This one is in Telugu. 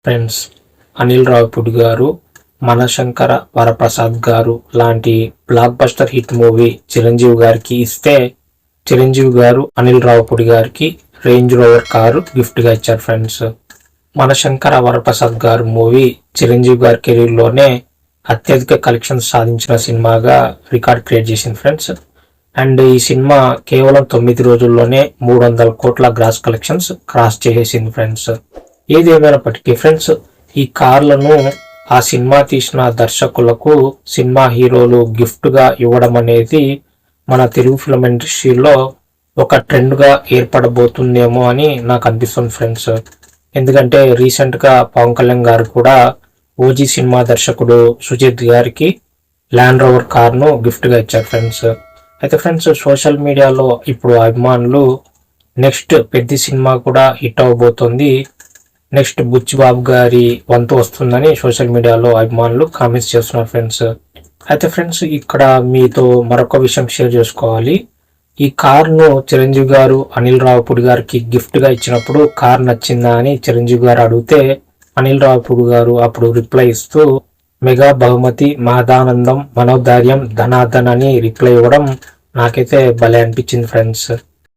ఫ్రెండ్స్, అనిల్ రావిపూడి గారు, మనశంకర వరప్రసాద్ గారు లాంటి block buster hit movie Chiranjeevi గారికి ఇస్తే చిరంజీవి గారు అనిల్ రావిపూడి గారికి రేంజ్ రోవర్ కారు గిఫ్ట్గా ఇచ్చారు ఫ్రెండ్స్. మనశంకర వరప్రసాద్ గారు మూవీ చిరంజీవి గారి కెరీర్లోనే అత్యధిక కలెక్షన్స్ సాధించిన సినిమాగా రికార్డ్ క్రియేట్ చేసింది ఫ్రెండ్స్. అండ్ ఈ సినిమా కేవలం 9 రోజుల్లోనే 300 కోట్ల గ్రాస్ కలెక్షన్స్ క్రాస్ చేసేసింది ఫ్రెండ్స్. ఏది ఏమైనప్పటికీ ఫ్రెండ్స్, ఈ కార్లను ఆ సినిమా తీసిన దర్శకులకు సినిమా హీరోలు గిఫ్ట్గా ఇవ్వడం అనేది మన తెలుగు ఫిల్మ్ ఇండస్ట్రీలో ఒక ట్రెండ్గా ఏర్పడబోతుందేమో అని నాకు అనిపిస్తుంది ఫ్రెండ్స్. ఎందుకంటే రీసెంట్గా పవన్ కళ్యాణ్ గారు కూడా ఓజీ సినిమా దర్శకుడు సుజిత్ గారికి ల్యాండ్ రోవర్ కార్ను గిఫ్ట్గా ఇచ్చారు ఫ్రెండ్స్. అయితే ఫ్రెండ్స్, సోషల్ మీడియాలో ఇప్పుడు అభిమానులు నెక్స్ట్ పెద్ద సినిమా కూడా హిట్ అవబోతుంది, నెక్స్ట్ బుచ్చిబాబు గారి వంతు వస్తుందని సోషల్ మీడియాలో అభిమానులు కామెంట్స్ చేస్తున్నారు ఫ్రెండ్స్. అయితే ఫ్రెండ్స్, ఇక్కడ మీతో మరొక విషయం షేర్ చేసుకోవాలి. ఈ కార్ను చిరంజీవి గారు అనిల్ రావిపూడి గారికి గిఫ్ట్గా ఇచ్చినప్పుడు కార్ నచ్చిందా అని చిరంజీవి గారు అడిగితే అనిల్ రావిపూడి గారు అప్పుడు రిప్లై ఇస్తూ మెగా బహుమతి, మహదానందం, మనోధైర్యం, ధనార్దన్ అని రిప్లై ఇవ్వడం నాకైతే భలే అనిపించింది ఫ్రెండ్స్.